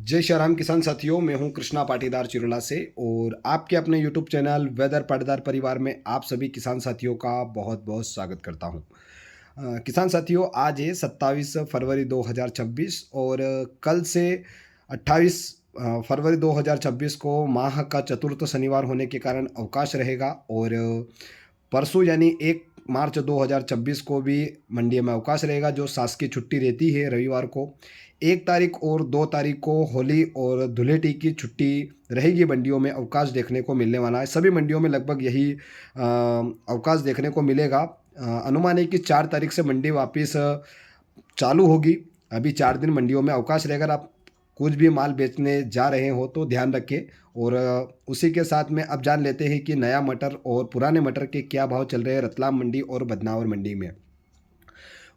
जय श्री राम किसान साथियों, मैं हूं कृष्णा पाटीदार चिरोला से और आपके अपने यूट्यूब चैनल वेदर पाटीदार परिवार में आप सभी किसान साथियों का बहुत बहुत स्वागत करता हूं। किसान साथियों, आज है 27 फरवरी 2026 और कल से 28 फरवरी 2026 को माह का चतुर्थ शनिवार होने के कारण अवकाश रहेगा और परसों यानी 1 मार्च 2026 को भी मंडी में अवकाश रहेगा, जो शासकीय छुट्टी रहती है रविवार को। 1 तारीख और 2 तारीख को होली और धुलेटी की छुट्टी रहेगी। मंडियों में अवकाश देखने को मिलने वाला है। सभी मंडियों में लगभग यही अवकाश देखने को मिलेगा। अनुमान है कि 4 तारीख से मंडी वापस चालू होगी। अभी 4 दिन मंडियों में अवकाश रहेगा। अगर आप कुछ भी माल बेचने जा रहे हो तो ध्यान रखें। और उसी के साथ में अब जान लेते हैं कि नया मटर और पुराने मटर के क्या भाव चल रहे हैं रतलाम मंडी और बदनावर मंडी में।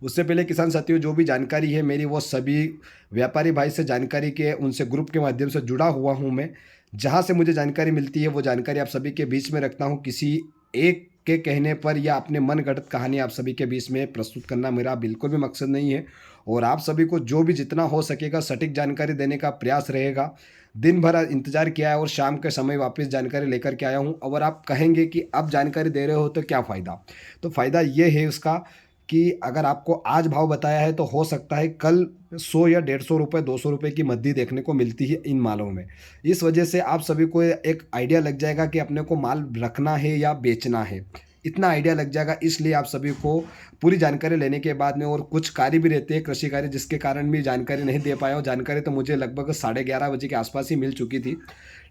उससे पहले किसान साथियों, जो भी जानकारी है मेरी, वो सभी व्यापारी भाई से जानकारी के उनसे ग्रुप के माध्यम से जुड़ा हुआ हूँ मैं। जहाँ से मुझे जानकारी मिलती है वो जानकारी आप सभी के बीच में रखता हूँ। किसी एक के कहने पर या अपने मन गढ़ंत कहानी आप सभी के बीच में प्रस्तुत करना मेरा बिल्कुल भी मकसद नहीं है। और आप सभी को जो भी जितना हो सकेगा सटीक जानकारी देने का प्रयास रहेगा। दिन भर इंतजार किया है और शाम के समय वापस जानकारी लेकर के आया हूँ। अगर आप कहेंगे कि अब जानकारी दे रहे हो तो क्या फ़ायदा, तो फ़ायदा ये है उसका कि अगर आपको आज भाव बताया है तो हो सकता है कल 100 या 150 रुपये 200 रुपये की मद्दी देखने को मिलती है इन मालों में। इस वजह से आप सभी को एक आइडिया लग जाएगा कि अपने को माल रखना है या बेचना है। इतना आइडिया लग जाएगा, इसलिए आप सभी को पूरी जानकारी लेने के बाद में, और कुछ कार्य भी रहते हैं कृषि कार्य जिसके कारण भी जानकारी नहीं दे पाया हूँ। जानकारी तो मुझे लगभग 11:30 बजे के आसपास ही मिल चुकी थी।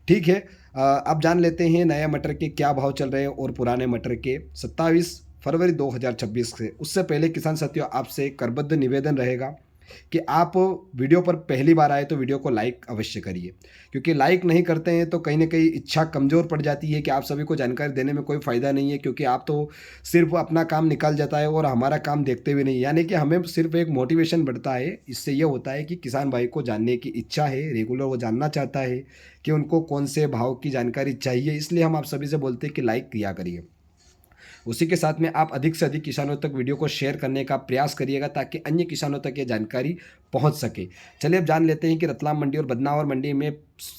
ठीक है, अब जान लेते हैं नए मटर के क्या भाव चल रहे हैं और पुराने मटर के 27 फरवरी 2026 से। उससे पहले किसान साथियों, आपसे एक करबद्ध निवेदन रहेगा कि आप वीडियो पर पहली बार आए तो वीडियो को लाइक अवश्य करिए, क्योंकि लाइक नहीं करते हैं तो कहीं ना कहीं इच्छा कमज़ोर पड़ जाती है कि आप सभी को जानकारी देने में कोई फ़ायदा नहीं है, क्योंकि आप तो सिर्फ अपना काम निकल जाता है और हमारा काम देखते भी नहीं। यानी कि हमें सिर्फ एक मोटिवेशन बढ़ता है। इससे ये होता है कि किसान भाई को जानने की इच्छा है, रेगुलर वो जानना चाहता है कि उनको कौन से भाव की जानकारी चाहिए। इसलिए हम आप सभी से बोलते हैं कि लाइक किया करिए। उसी के साथ में आप अधिक से अधिक किसानों तक वीडियो को शेयर करने का प्रयास करिएगा ताकि अन्य किसानों तक ये जानकारी पहुंच सके। चलिए अब जान लेते हैं कि रतलाम मंडी और बदनावर मंडी में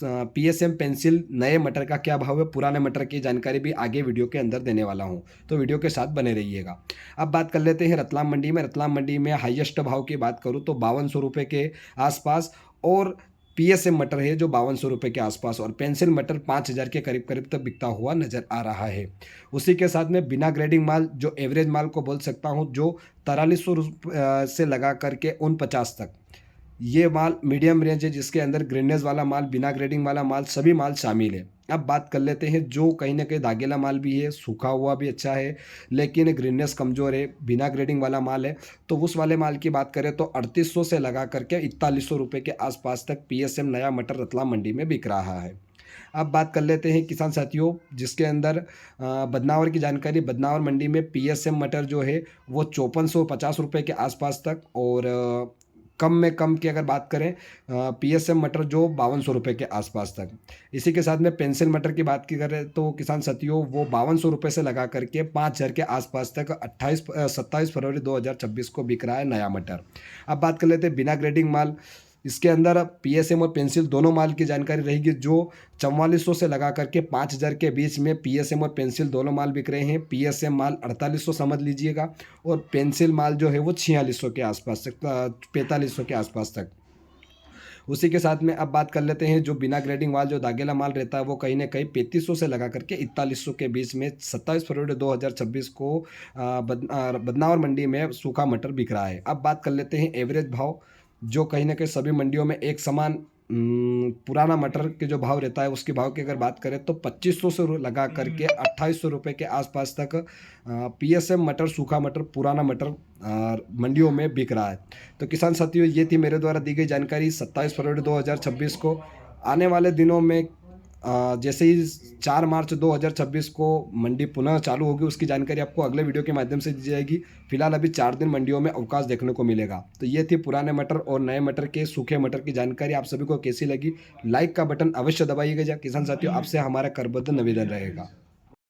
पीएसएम पेंसिल नए मटर का क्या भाव है। पुराने मटर की जानकारी भी आगे वीडियो के अंदर देने वाला हूं, तो वीडियो के साथ बने रहिएगा। अब बात कर लेते हैं रतलाम मंडी में। रतलाम मंडी में हाईएस्ट भाव की बात करूँ तो 5200 रुपये के आसपास, और पीएसएम मटर है जो 5200 रुपये के आसपास, और पेंसिल मटर 5000 के करीब करीब तक बिकता हुआ नजर आ रहा है। उसी के साथ में बिना ग्रेडिंग माल, जो एवरेज माल को बोल सकता हूँ, जो 4300 से लगा करके 49 तक, ये माल मीडियम रेंज है जिसके अंदर ग्रेनेज वाला माल, बिना ग्रेडिंग वाला माल, सभी माल शामिल है। अब बात कर लेते हैं जो कहीं ना कहीं दागेला माल भी है, सूखा हुआ भी अच्छा है लेकिन ग्रेनेस कमज़ोर है, बिना ग्रेडिंग वाला माल है। तो उस वाले माल की बात करें तो 3800 से लगा करके 4100 रुपये के आसपास तक पीएसएम नया मटर रतलाम मंडी में बिक रहा है। अब बात कर लेते हैं किसान साथियों जिसके अंदर बदनावर की जानकारी। बदनावर मंडी में पीएसएम मटर जो है वो 5450 रुपये के आसपास तक, और कम में कम की अगर बात करें पीएसएम मटर जो 5200 रुपये के आसपास तक। इसी के साथ में पेंसिल मटर की बात की करें तो किसान साथियों वो 5200 रुपये से लगा करके 5000 के आसपास तक 27 फरवरी 2026 को बिक रहा है नया मटर। अब बात कर लेते हैं बिना ग्रेडिंग माल। इसके अंदर पीएसएम और पेंसिल दोनों माल की जानकारी रहेगी, जो 4400 से लगा करके 5000 के बीच में पीएसएम और पेंसिल दोनों माल बिक रहे हैं। पीएसएम माल 4800 समझ लीजिएगा, और पेंसिल माल जो है वो 4600 के आसपास तक, 4500 के आसपास तक। उसी के साथ में अब बात कर लेते हैं जो बिना ग्रेडिंग माल, जो दागेला माल रहता है, वो कहीं ना कहीं 3500 से लगा करके 4100 के बीच में 27 फरवरी 2026 को बदनावर मंडी में सूखा मटर बिक रहा है। अब बात कर लेते हैं एवरेज भाव, जो कहीं ना कहीं सभी मंडियों में एक समान पुराना मटर के जो भाव रहता है उसके भाव की अगर बात करें तो 2500 से लगा करके 2800 रुपये के आसपास तक पीएसएम मटर, सूखा मटर, पुराना मटर मंडियों में बिक रहा है। तो किसान साथियों, ये थी मेरे द्वारा दी गई जानकारी 27 फरवरी 2026 को। आने वाले दिनों में जैसे ही 4 मार्च 2026 को मंडी पुनः चालू होगी उसकी जानकारी आपको अगले वीडियो के माध्यम से दी जाएगी। फिलहाल अभी 4 दिन मंडियों में अवकाश देखने को मिलेगा। तो ये थी पुराने मटर और नए मटर के, सूखे मटर की जानकारी। आप सभी को कैसी लगी, लाइक का बटन अवश्य दबाइएगा। किसान साथियों, आपसे हमारा करबद्ध निवेदन रहेगा।